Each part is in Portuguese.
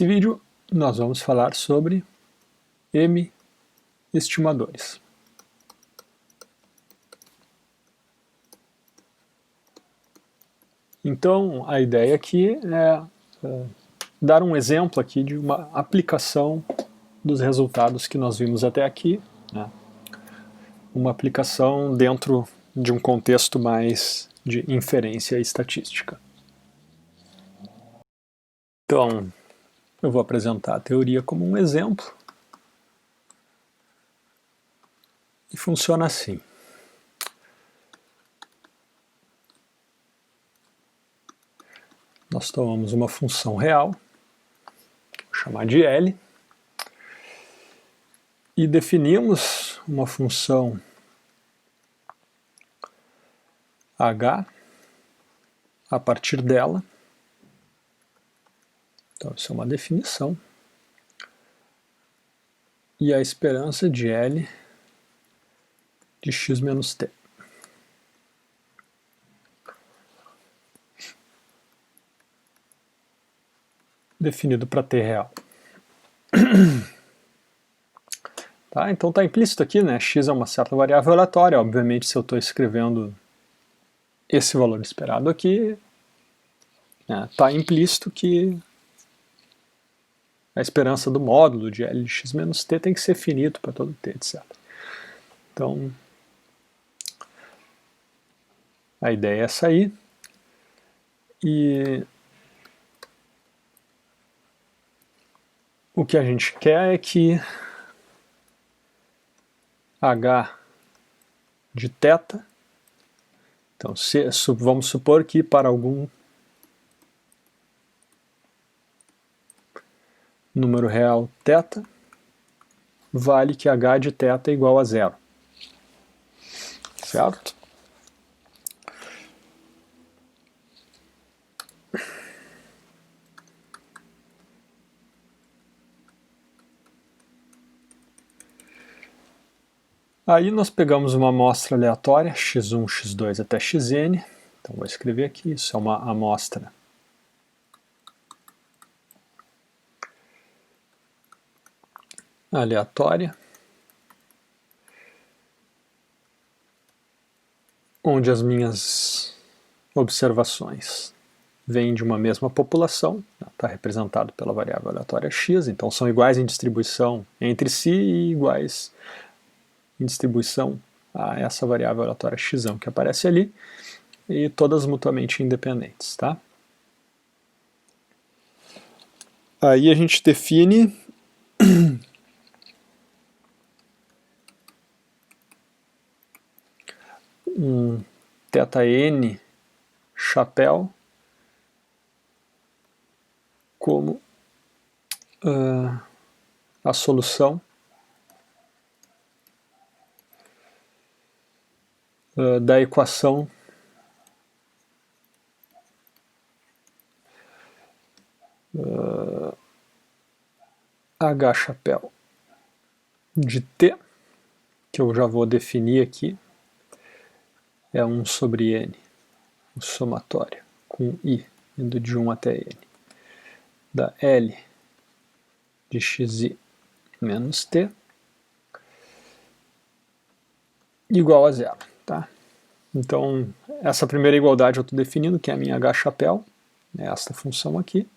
Nesse vídeo nós vamos falar sobre M-estimadores. Então a ideia aqui é dar um exemplo aqui de uma aplicação dos resultados que nós vimos até aqui, né? Uma aplicação dentro de um contexto mais de inferência estatística. Então, eu vou apresentar a teoria como um exemplo. E funciona assim. Nós tomamos uma função real, vou chamar de L, e definimos uma função H a partir dela. Então, isso é uma definição. E a esperança de L de x menos t. Definido para t real. Tá, então está implícito aqui, né? X é uma certa variável aleatória. Obviamente, se eu estou escrevendo esse valor esperado aqui, está implícito que a esperança do módulo de L de x menos t tem que ser finito para todo t, etc. Então, a ideia é essa aí. E o que a gente quer é que H de θ, então vamos supor que para algum número real θ, vale que H de θ é igual a 0. Certo? Aí nós pegamos uma amostra aleatória, x1, x2 até xn. Então vou escrever aqui, isso é uma amostra aleatória, onde as minhas observações vêm de uma mesma população, está representado pela variável aleatória x, então são iguais em distribuição entre si e iguais em distribuição a essa variável aleatória x que aparece ali, e todas mutuamente independentes, tá? Aí a gente define um θn chapéu como a solução da equação H chapéu de t, que eu já vou definir aqui, é 1 sobre n, o somatório, com i, indo de 1 até n, da L de xi menos t, igual a 0. Tá? Então, essa primeira igualdade eu estou definindo, que é a minha H chapéu, é esta função aqui,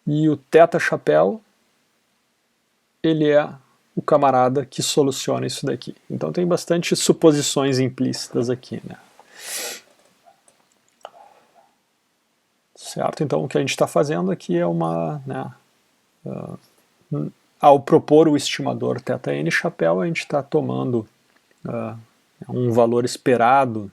e o θ chapéu, ele é o camarada que soluciona isso daqui. Então tem bastante suposições implícitas aqui, né? Certo? Então o que a gente está fazendo aqui é uma... ao propor o estimador θn chapéu, a gente está tomando um valor esperado,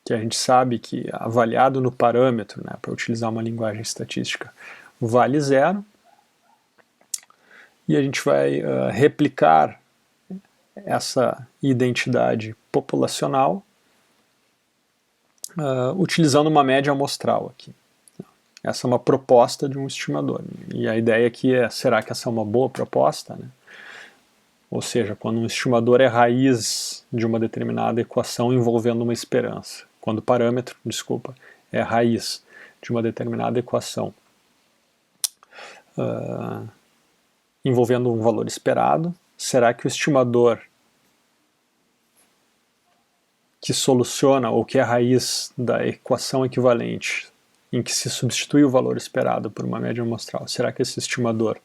que a gente sabe que avaliado no parâmetro, né, para utilizar uma linguagem estatística, vale 0, e a gente vai replicar essa identidade populacional utilizando uma média amostral aqui. Essa é uma proposta de um estimador. E a ideia aqui é, será que essa é uma boa proposta? Né? Ou seja, quando um estimador é raiz de uma determinada equação envolvendo uma esperança. Quando o parâmetro, desculpa, é raiz de uma determinada equação envolvendo um valor esperado. Será que o estimador que soluciona, ou que é a raiz da equação equivalente, em que se substitui o valor esperado por uma média amostral, será que esse estimador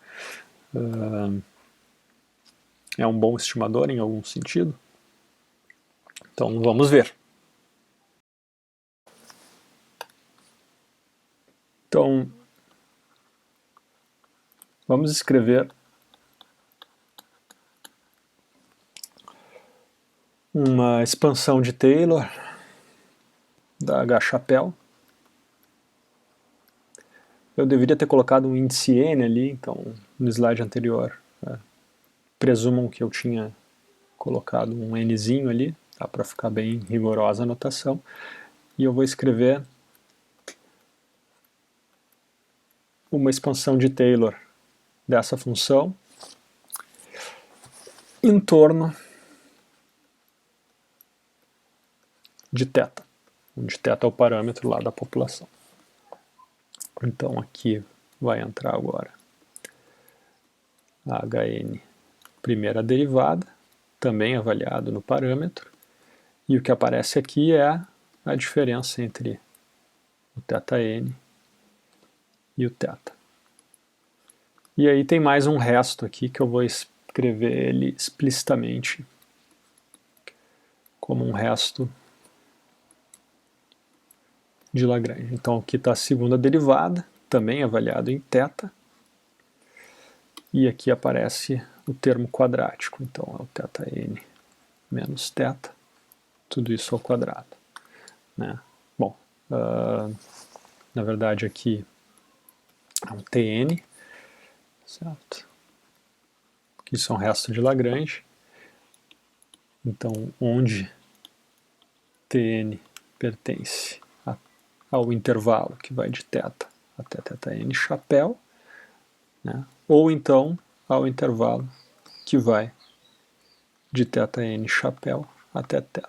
é um bom estimador em algum sentido? Então vamos ver. Então, vamos escrever uma expansão de Taylor da H-Chapelle. Eu deveria ter colocado um índice N ali, então no slide anterior presumam que eu tinha colocado um Nzinho ali, tá, para ficar bem rigorosa a notação. E eu vou escrever uma expansão de Taylor dessa função em torno de θ, onde θ é o parâmetro lá da população. Então aqui vai entrar agora a Hn primeira derivada, também avaliado no parâmetro, e o que aparece aqui é a diferença entre o θn e o θ. E aí tem mais um resto aqui que eu vou escrever ele explicitamente como um resto de Lagrange. Então aqui está a segunda derivada, também avaliado em θ, e aqui aparece o termo quadrático, então é o θn menos θ, tudo isso ao quadrado, né? Bom, na verdade aqui é um Tn, certo? Aqui são restos de Lagrange, então onde Tn pertence ao intervalo que vai de θ até θn Chapelle, né? Ou então ao intervalo que vai de θn Chapelle até θ.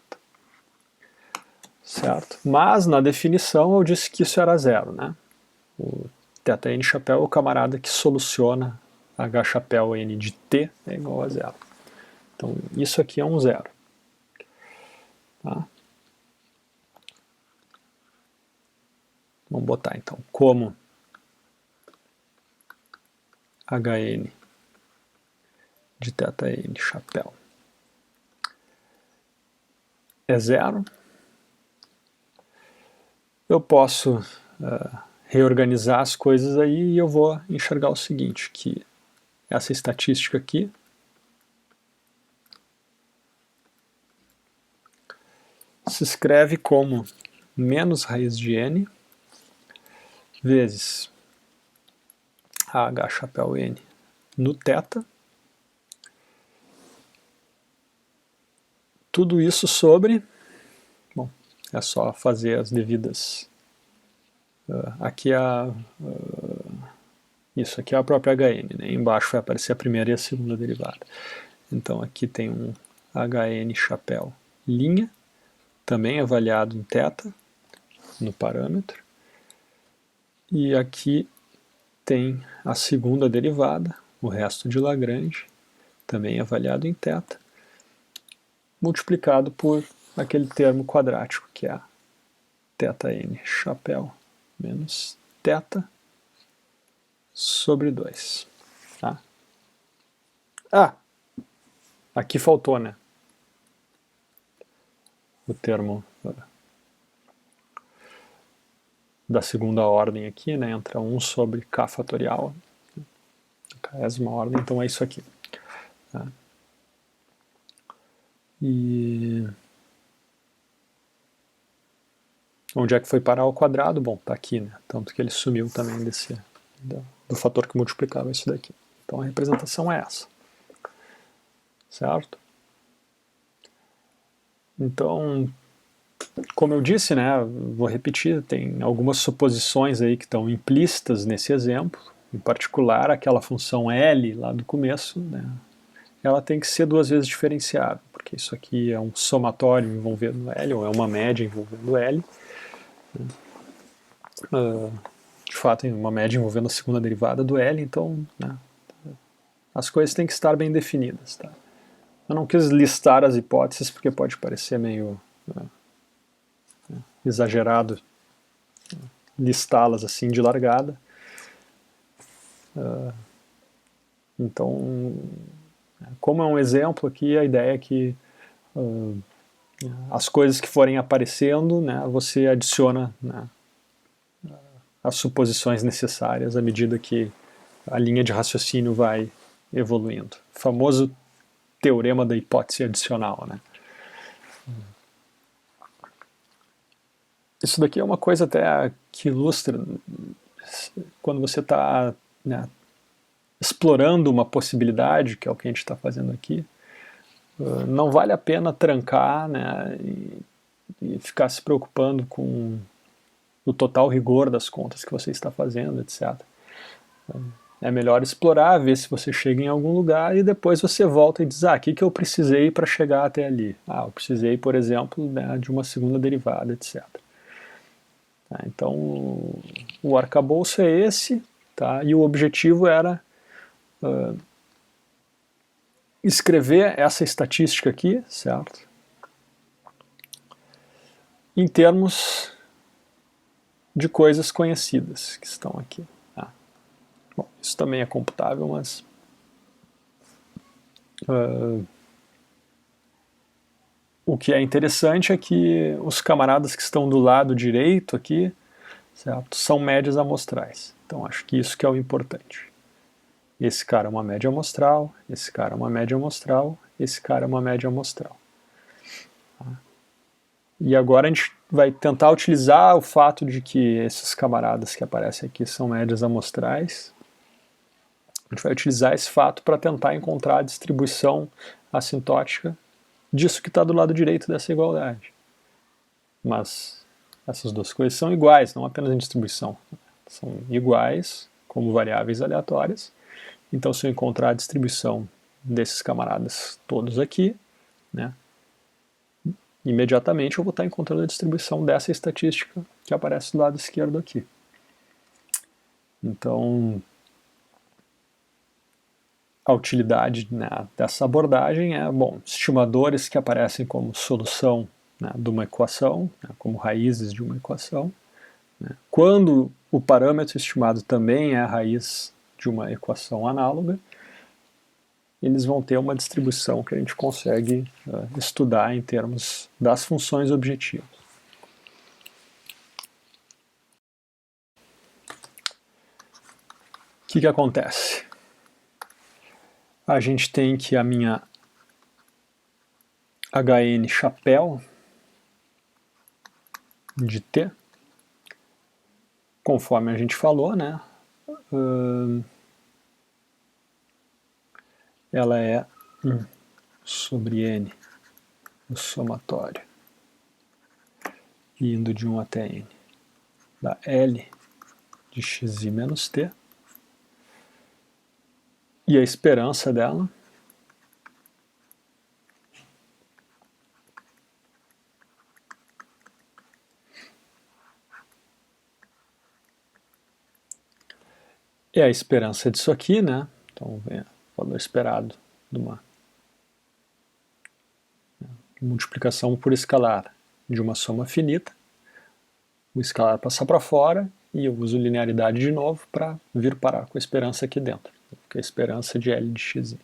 Certo? Mas na definição eu disse que isso era zero, né? O θn Chapelle é o camarada que soluciona H Chapelle n de t é igual a zero. Então isso aqui é um zero. Tá? Vamos botar então como Hn de θn Chapelle é zero. Eu posso reorganizar as coisas aí e eu vou enxergar o seguinte, que essa estatística aqui se escreve como menos raiz de n vezes a H Chapelle n no θ, tudo isso sobre, bom, é só fazer as devidas, aqui isso aqui é a própria Hn, né? Embaixo vai aparecer a primeira e a segunda derivada. Então aqui tem um Hn Chapelle linha, também avaliado em θ, no parâmetro, e aqui tem a segunda derivada, o resto de Lagrange, também avaliado em θ, multiplicado por aquele termo quadrático, que é a θn Chapelle menos θ sobre 2. Tá? Ah! Aqui faltou, né? O termo da segunda ordem aqui, né? Entra 1 sobre k fatorial, késima ordem, então é isso aqui. Tá? E onde é que foi parar ao quadrado? Bom, tá aqui, né? Tanto que ele sumiu também do fator que multiplicava isso daqui. Então a representação é essa. Certo? Então, como eu disse, né, vou repetir, tem algumas suposições aí que estão implícitas nesse exemplo, em particular aquela função L lá do começo, né, ela tem que ser duas vezes diferenciada, porque isso aqui é um somatório envolvendo L, ou é uma média envolvendo L. de fato, em uma média envolvendo a segunda derivada do L, então, né, as coisas têm que estar bem definidas. Tá? Eu não quis listar as hipóteses porque pode parecer meio exagerado listá-las assim de largada. Então, como é um exemplo aqui, a ideia é que as coisas que forem aparecendo, né, você adiciona, né, as suposições necessárias à medida que a linha de raciocínio vai evoluindo. O famoso teorema da hipótese adicional. Né? Isso daqui é uma coisa até que ilustra quando você está, né, explorando uma possibilidade, que é o que a gente está fazendo aqui. Não vale a pena trancar, né, e ficar se preocupando com o total rigor das contas que você está fazendo, etc. É melhor explorar, ver se você chega em algum lugar e depois você volta e diz, o que eu precisei para chegar até ali? Eu precisei, por exemplo, né, de uma segunda derivada, etc. Então, o arcabouço é esse, tá? E o objetivo era escrever essa estatística aqui, certo? Em termos de coisas conhecidas que estão aqui. Bom, isso também é computável, mas o que é interessante é que os camaradas que estão do lado direito aqui, certo, são médias amostrais. Então acho que isso que é o importante. Esse cara é uma média amostral, esse cara é uma média amostral, esse cara é uma média amostral. E agora a gente vai tentar utilizar o fato de que esses camaradas que aparecem aqui são médias amostrais. A gente vai utilizar esse fato para tentar encontrar a distribuição assintótica disso que está do lado direito dessa igualdade. Mas essas duas coisas são iguais, não apenas em distribuição. São iguais como variáveis aleatórias. Então, se eu encontrar a distribuição desses camaradas todos aqui, né, imediatamente eu vou estar encontrando a distribuição dessa estatística que aparece do lado esquerdo aqui. Então, a utilidade, né, dessa abordagem é, estimadores que aparecem como solução, né, de uma equação, né, como raízes de uma equação. Né. Quando o parâmetro estimado também é a raiz de uma equação análoga, eles vão ter uma distribuição que a gente consegue estudar em termos das funções objetivas. O que acontece? A gente tem que a minha HN chapéu de T, conforme a gente falou, né? Ela é 1 sobre N, o somatório, indo de 1 até N, da L de xi menos T, e a esperança dela é a esperança disso aqui, né? Então vem o valor esperado de uma multiplicação por escalar de uma soma finita. O escalar passa para fora e eu uso linearidade de novo para vir parar com a esperança aqui dentro. Que é a esperança de L de x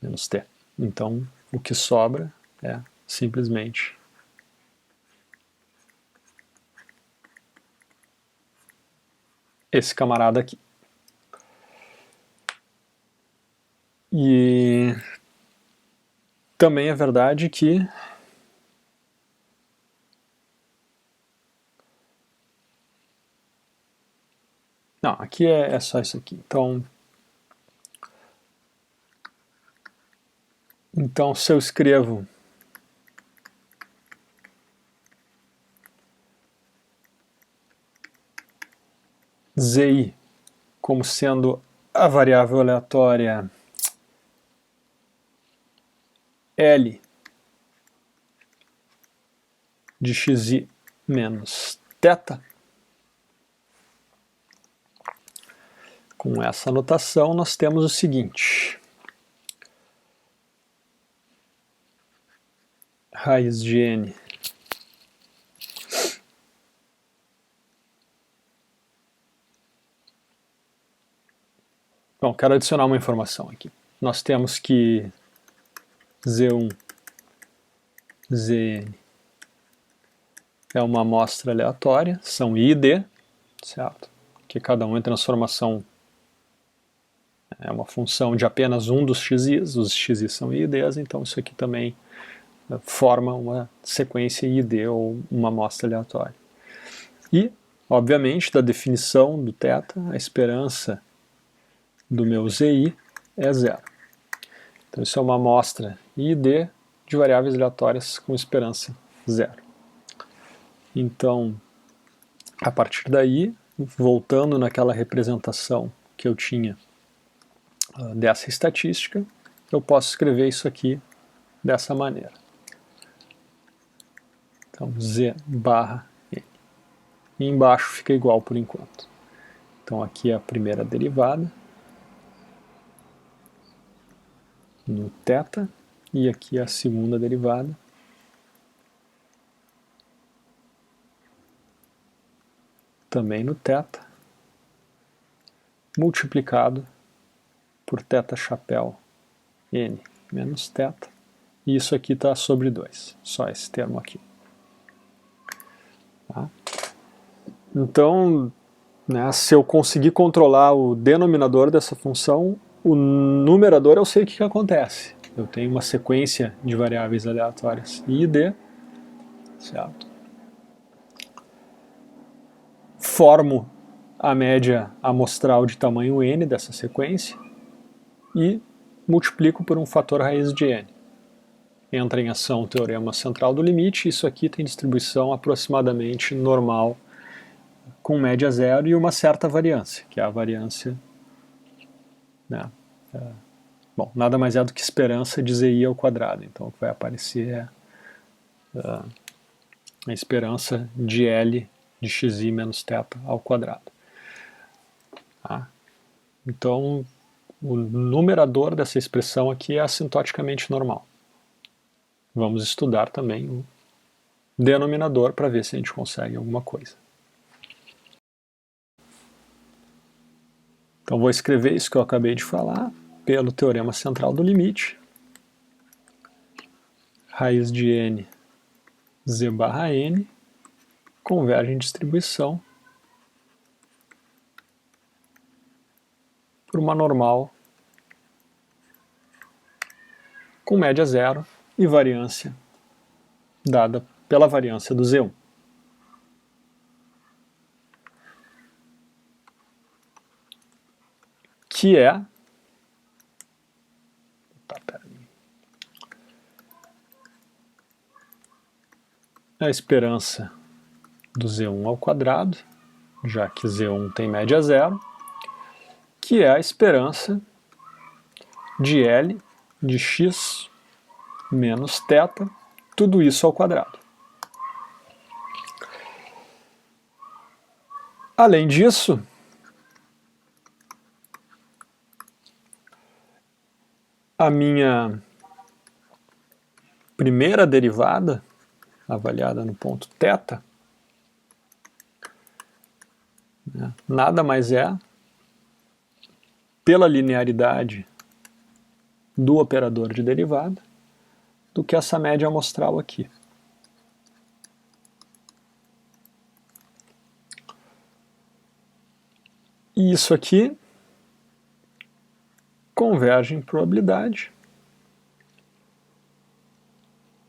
menos T. Então, o que sobra é simplesmente esse camarada aqui. E também é verdade que não, aqui é só isso aqui. Então se eu escrevo Zi como sendo a variável aleatória L de xi menos θ, Com essa notação, nós temos o seguinte. Raiz de n Bom, quero adicionar uma informação aqui. Nós temos que Z1, Zn é uma amostra aleatória, são I e D, certo? Que cada um é transformação, é uma função de apenas um dos xi's, os xi's são I e Ds, então isso aqui também forma uma sequência I e D ou uma amostra aleatória. E, obviamente, da definição do θ, a esperança do meu Zi é zero. Então isso é uma amostra I e D de variáveis aleatórias com esperança zero. Então, a partir daí, voltando naquela representação que eu tinha dessa estatística, eu posso escrever isso aqui dessa maneira. Então, Z barra N. E embaixo fica igual por enquanto. Então aqui é a primeira derivada no θ, e aqui é a segunda derivada também no θ, multiplicado por θ chapéu n menos θ, e isso aqui está sobre 2, só esse termo aqui. Tá? Então, né, se eu conseguir controlar o denominador dessa função, o numerador eu sei o que acontece. Eu tenho uma sequência de variáveis aleatórias I e D, certo? Formo a média amostral de tamanho n dessa sequência e multiplico por um fator raiz de n. Entra em ação o teorema central do limite, isso aqui tem distribuição aproximadamente normal com média zero e uma certa variância, que é a variância, né? Bom, nada mais é do que esperança de Zi ao quadrado, então o que vai aparecer é a esperança de L de xi menos θ ao quadrado. Tá? Então, o numerador dessa expressão aqui é assintoticamente normal. Vamos estudar também o denominador para ver se a gente consegue alguma coisa. Então vou escrever isso que eu acabei de falar pelo teorema central do limite. Raiz de n z barra n converge em distribuição por uma normal com média zero e variância dada pela variância do Z1. Que é a esperança do Z1 ao quadrado, já que Z1 tem média zero, que é a esperança de L de x menos θ, tudo isso ao quadrado. Além disso, a minha primeira derivada, avaliada no ponto θ, né, nada mais é, pela linearidade do operador de derivada, do que essa média amostral aqui. E isso aqui converge em probabilidade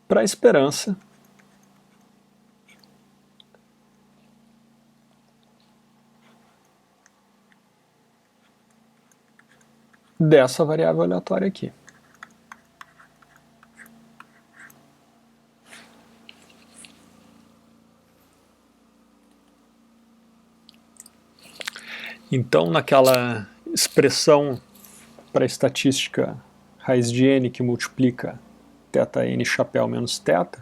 para a esperança dessa variável aleatória aqui. Então, naquela expressão para a estatística raiz de n que multiplica θn chapéu menos θ,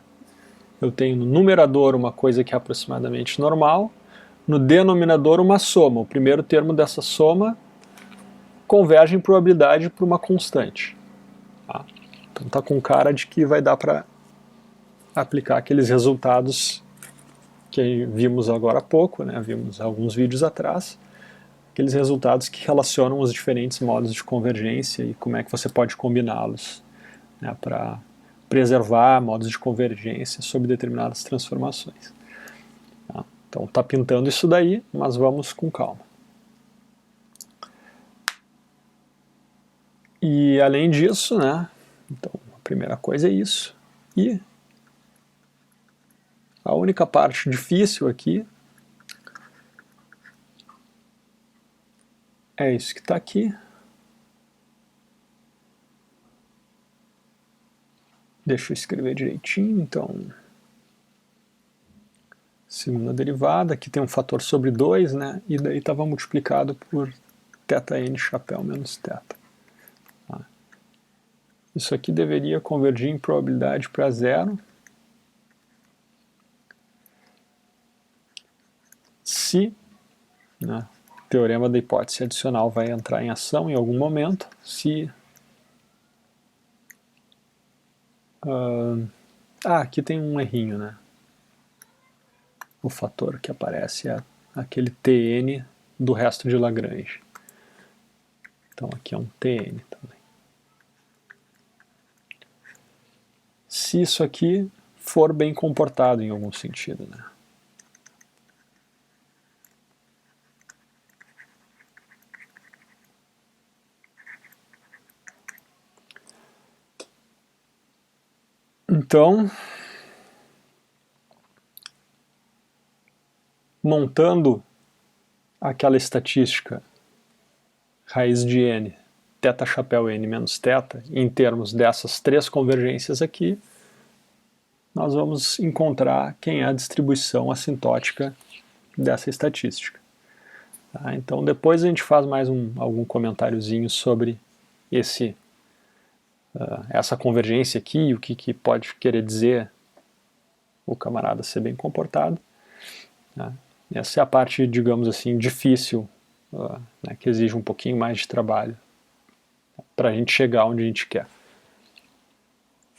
eu tenho no numerador uma coisa que é aproximadamente normal, no denominador uma soma. O primeiro termo dessa soma converge em probabilidade para uma constante. Tá? Então está com cara de que vai dar para aplicar aqueles resultados que vimos agora há pouco, né? Vimos alguns vídeos atrás, aqueles resultados que relacionam os diferentes modos de convergência e como é que você pode combiná-los, né, para preservar modos de convergência sobre determinadas transformações. Tá? Então está pintando isso daí, mas vamos com calma. E além disso, né, então a primeira coisa é isso. E a única parte difícil aqui é isso que está aqui. Deixa eu escrever direitinho, então. Segunda derivada, aqui tem um fator sobre 2, né? E daí estava multiplicado por θn chapéu menos θ. Tá? Isso aqui deveria convergir em probabilidade para zero. Se, né, o teorema da hipótese adicional vai entrar em ação em algum momento, se... aqui tem um errinho, né? O fator que aparece é aquele Tn do resto de Lagrange. Então aqui é um Tn também. Se isso aqui for bem comportado em algum sentido, né? Então, montando aquela estatística raiz de n, θ chapéu n menos θ, em termos dessas três convergências aqui, nós vamos encontrar quem é a distribuição assintótica dessa estatística. Tá? Então depois a gente faz mais algum comentáriozinho sobre essa convergência aqui, o que pode querer dizer o camarada ser bem comportado. Tá? Essa é a parte, digamos assim, difícil, né, que exige um pouquinho mais de trabalho para a gente chegar onde a gente quer.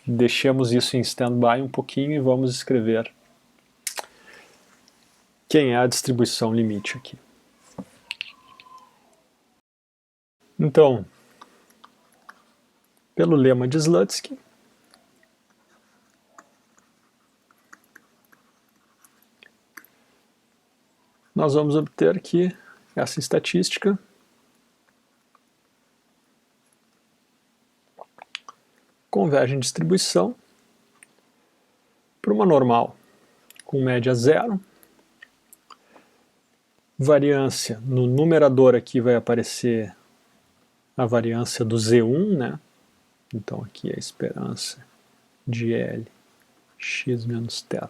Deixemos isso em stand-by um pouquinho e vamos escrever quem é a distribuição limite aqui. Então, pelo lema de Slutsky, nós vamos obter que essa estatística converge em distribuição para uma normal com média zero. Variância, no numerador aqui vai aparecer a variância do Z1, né? Então aqui é a esperança de L x menos θ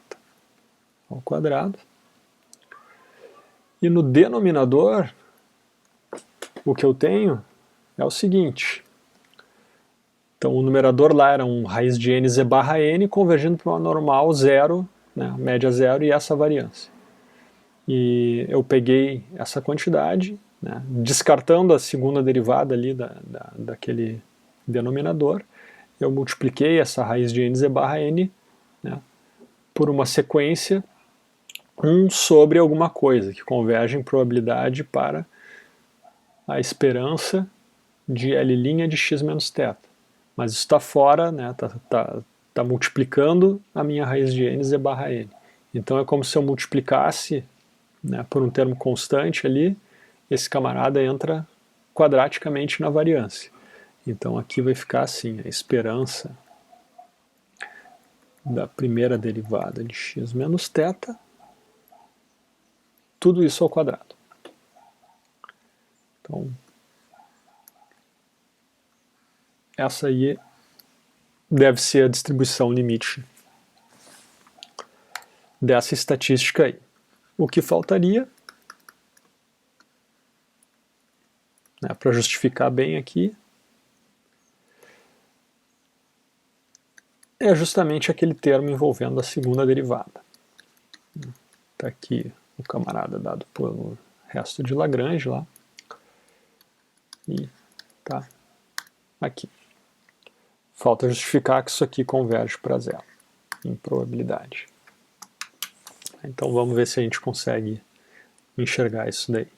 ao quadrado. E no denominador, o que eu tenho é o seguinte. Então o numerador lá era um raiz de n z barra n convergindo para uma normal zero, né, média zero e essa variância. E eu peguei essa quantidade, né, descartando a segunda derivada ali daquele denominador, eu multipliquei essa raiz de n z barra n, né, por uma sequência 1 sobre alguma coisa, que converge em probabilidade para a esperança de L' de x menos θ. Mas isso está fora, né, tá multiplicando a minha raiz de n z barra n. Então é como se eu multiplicasse, né, por um termo constante ali, esse camarada entra quadraticamente na variância. Então aqui vai ficar assim, a esperança da primeira derivada de x menos θ, tudo isso ao quadrado. Então, essa aí deve ser a distribuição limite dessa estatística aí. O que faltaria, né, para justificar bem aqui, é justamente aquele termo envolvendo a segunda derivada. Está aqui o camarada dado pelo resto de Lagrange lá. E tá? Aqui. Falta justificar que isso aqui converge para zero, em probabilidade. Então vamos ver se a gente consegue enxergar isso daí.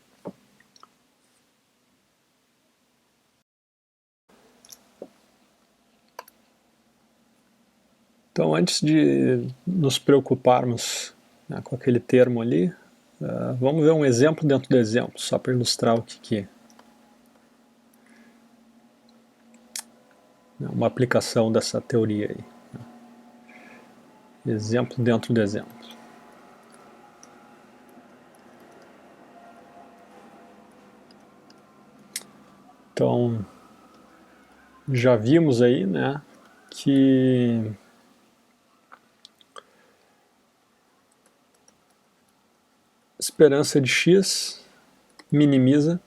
Então, antes de nos preocuparmos, né, com aquele termo ali, vamos ver um exemplo dentro do exemplo, só para ilustrar o que é. Uma aplicação dessa teoria aí. Exemplo dentro do exemplo. Então, já vimos aí, né, que esperança de x minimiza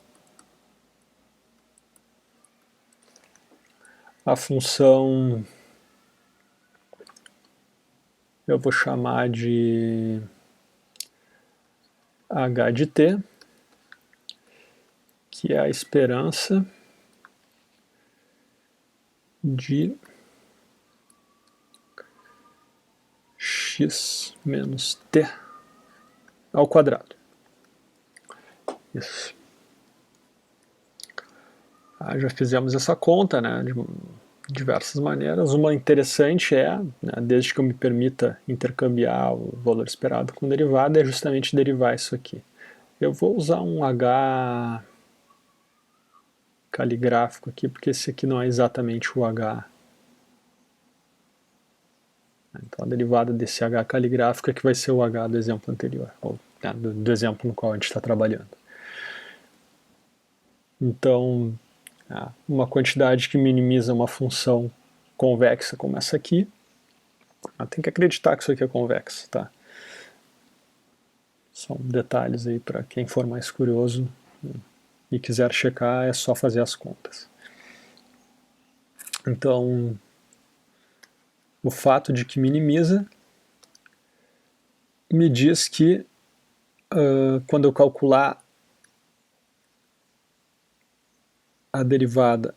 a função, eu vou chamar de h de t, que é a esperança de x menos t ao quadrado. Isso. Já fizemos essa conta, né, de diversas maneiras. Uma interessante é, né, desde que eu me permita intercambiar o valor esperado com derivada, é justamente derivar isso aqui. Eu vou usar um H caligráfico aqui, porque esse aqui não é exatamente o H. Então a derivada desse H caligráfico é que vai ser o H do exemplo anterior, ou né, do exemplo no qual a gente está trabalhando. Então, uma quantidade que minimiza uma função convexa como essa aqui, tem que acreditar que isso aqui é convexo, tá? São detalhes aí para quem for mais curioso e quiser checar, é só fazer as contas. Então, o fato de que minimiza me diz que quando eu calcular a derivada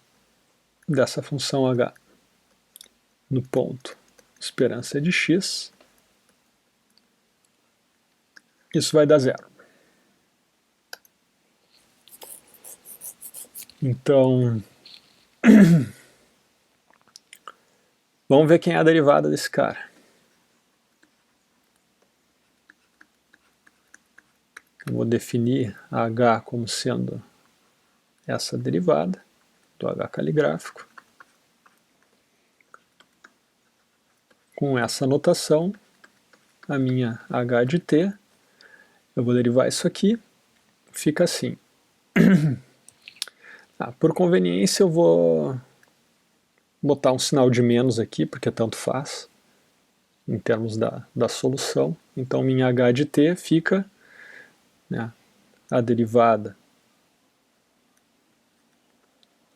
dessa função h no ponto esperança de x, isso vai dar zero. Então, vamos ver quem é a derivada desse cara. Eu vou definir a h como sendo essa derivada do h caligráfico. Com essa notação, a minha h de t, eu vou derivar isso aqui, fica assim. Por conveniência eu vou botar um sinal de menos aqui, porque tanto faz, em termos da solução. Então minha h de t fica, né, a derivada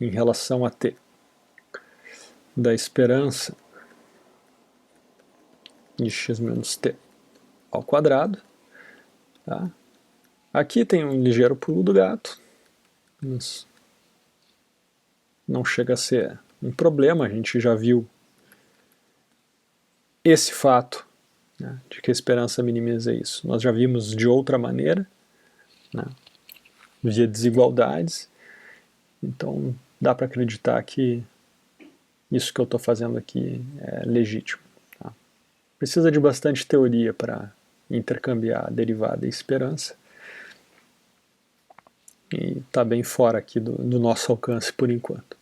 em relação a t da esperança de x menos t ao quadrado. Tá? Aqui tem um ligeiro pulo do gato, mas não chega a ser um problema, a gente já viu esse fato, né, de que a esperança minimiza isso. Nós já vimos de outra maneira, né, via desigualdades, então dá para acreditar que isso que eu estou fazendo aqui é legítimo. Tá? Precisa de bastante teoria para intercambiar derivada e esperança, e está bem fora aqui do nosso alcance por enquanto.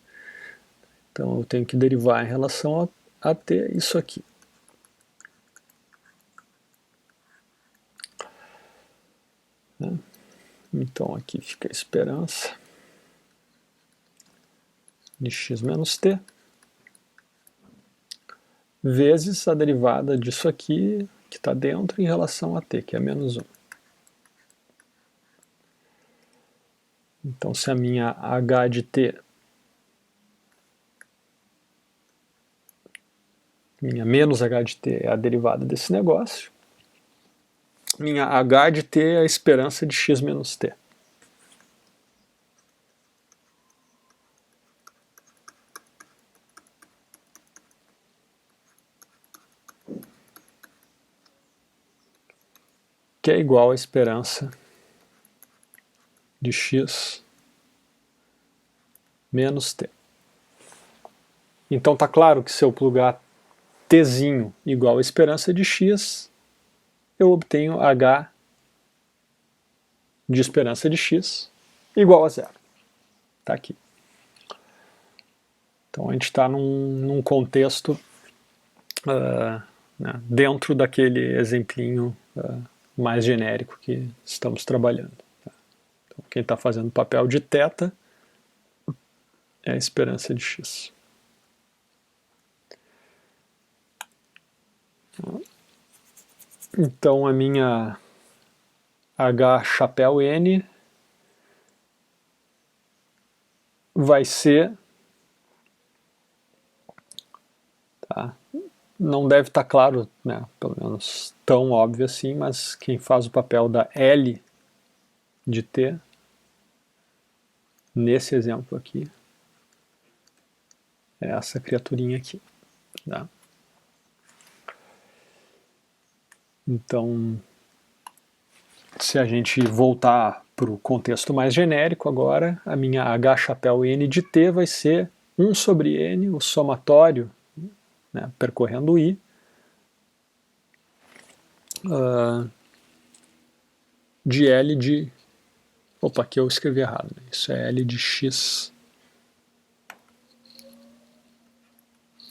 Então eu tenho que derivar em relação a t isso aqui. Então aqui fica a esperança de x menos t vezes a derivada disso aqui, que está dentro, em relação a t, que é menos 1. Então se a minha h de t, minha menos h de t é a derivada desse negócio, minha h de t é a esperança de x menos t. que é igual à esperança de x menos t. Então tá claro que se eu plugar tzinho igual a esperança de x, eu obtenho h de esperança de x igual a zero. Está aqui. Então a gente está num contexto né, dentro daquele exemplinho mais genérico que estamos trabalhando. Tá? Então, quem está fazendo o papel de θ é a esperança de x. Então a minha h chapéu n vai ser, tá? Não deve estar claro, né, pelo menos tão óbvio assim, mas quem faz o papel da L de t, nesse exemplo aqui, é essa criaturinha aqui. Tá? Então, se a gente voltar para o contexto mais genérico agora, a minha h chapéu n de t vai ser 1 sobre n, o somatório, né, percorrendo i, de L de... Opa, aqui eu escrevi errado. Né? Isso é L de x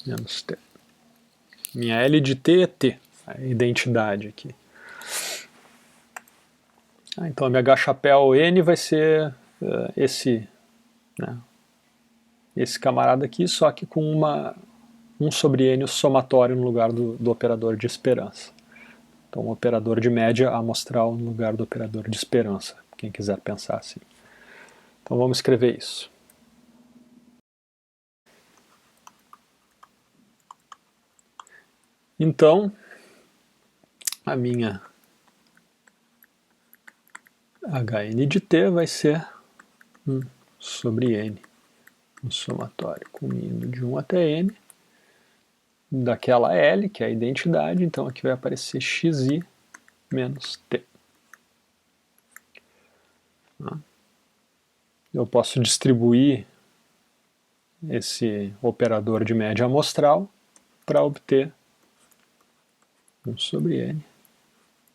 menos t. Minha L de t é t, a identidade aqui. Então a minha h chapéu n vai ser esse, né, esse camarada aqui, só que com 1 sobre n o somatório no lugar do operador de esperança. Então, um operador de média amostral no lugar do operador de esperança, quem quiser pensar assim. Então, vamos escrever isso. Então, a minha Hn de t vai ser 1 sobre n, um somatório com indo de 1 até n, daquela L, que é a identidade, então aqui vai aparecer xi menos t. Eu posso distribuir esse operador de média amostral para obter 1 sobre n,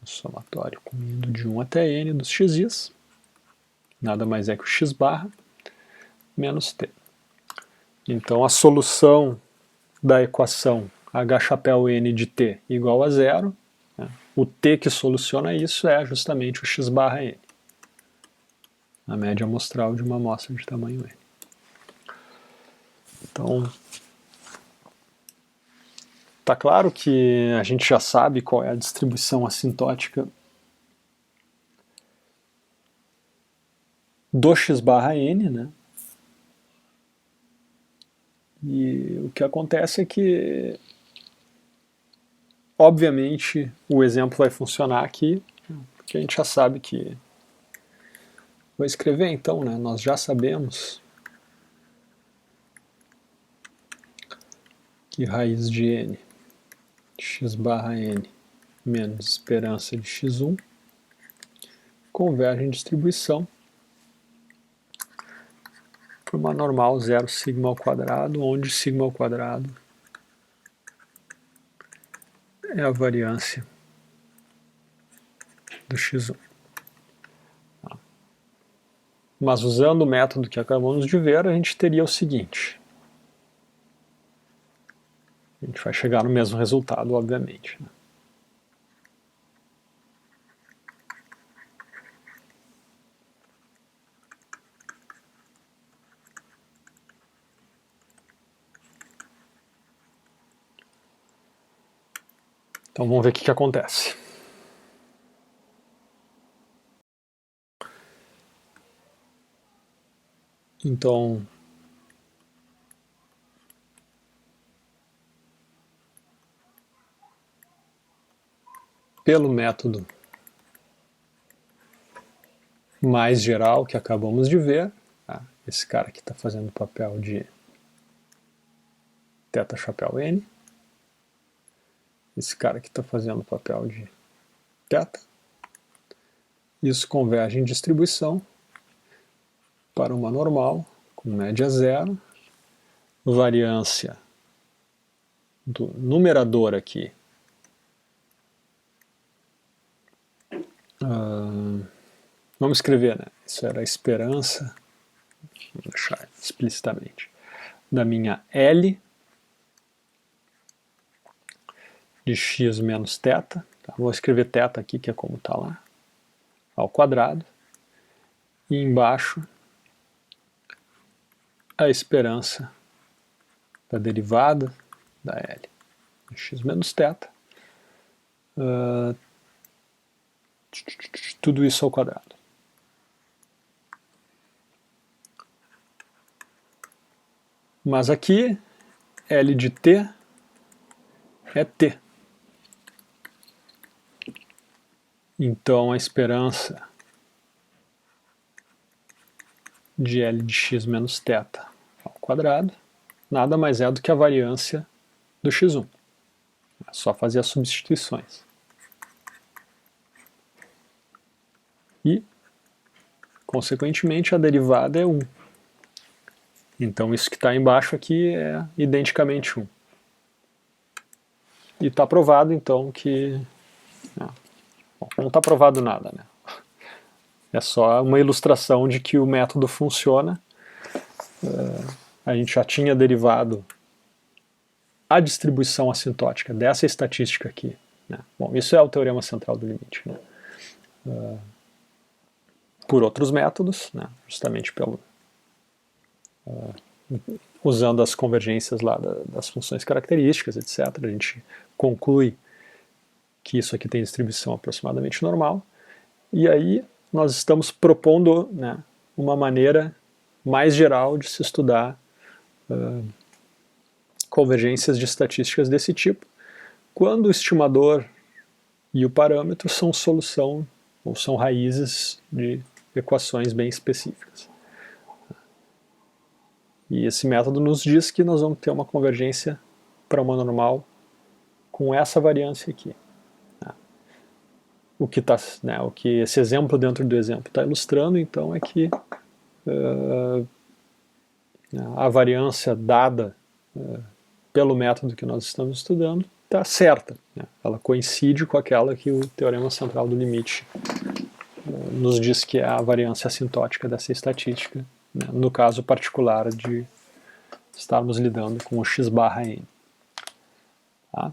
um somatório com indo de 1 até n dos xis, nada mais é que o x barra, menos t. Então a solução da equação h chapéu n de t igual a zero, né? O t que soluciona isso é justamente o x barra n, a média amostral de uma amostra de tamanho n. Então, está claro que a gente já sabe qual é a distribuição assintótica do x barra n, né? E o que acontece é que, obviamente, o exemplo vai funcionar aqui, porque a gente já sabe que... Vou escrever então, né? Nós já sabemos que raiz de n, x barra n, menos esperança de x1, converge em distribuição para uma normal 0 sigma ao quadrado, onde sigma ao quadrado é a variância do x1. Mas usando o método que acabamos de ver, a gente teria o seguinte. A gente vai chegar no mesmo resultado, obviamente. Né? Então vamos ver o que acontece. Então, pelo método mais geral que acabamos de ver, tá? Esse cara aqui está fazendo o papel de θ chapéu n, esse cara aqui está fazendo o papel de θ, Isso converge em distribuição para uma normal, com média zero, variância do numerador aqui, vamos escrever, né? Isso era a esperança, vou deixar explicitamente, da minha L de x menos θ, tá? Vou escrever θ aqui, que é como está lá, ao quadrado, e embaixo a esperança da derivada da L de x menos θ, tudo isso ao quadrado. Mas aqui, L de t é t. Então a esperança de L de x menos θ ao quadrado nada mais é do que a variância do x1. É só fazer as substituições. E, consequentemente, a derivada é 1. Então isso que está embaixo aqui é identicamente 1. E está provado, então, que... Bom, não está provado nada, né? É só uma ilustração de que o método funciona. A gente já tinha derivado a distribuição assintótica dessa estatística aqui, né? Bom, isso é o teorema central do limite, né? Por outros métodos, né? Justamente pelo... usando as convergências lá das funções características, etc. A gente conclui que isso aqui tem distribuição aproximadamente normal, e aí nós estamos propondo, né, uma maneira mais geral de se estudar convergências de estatísticas desse tipo, quando o estimador e o parâmetro são solução, ou são raízes de equações bem específicas. E esse método nos diz que nós vamos ter uma convergência para uma normal com essa variância aqui. O que, o que esse exemplo dentro do exemplo está ilustrando, então, é que a variância dada pelo método que nós estamos estudando está certa, né? Ela coincide com aquela que o teorema central do limite nos diz que é a variância assintótica dessa estatística, né? No caso particular de estarmos lidando com o x barra n. Tá?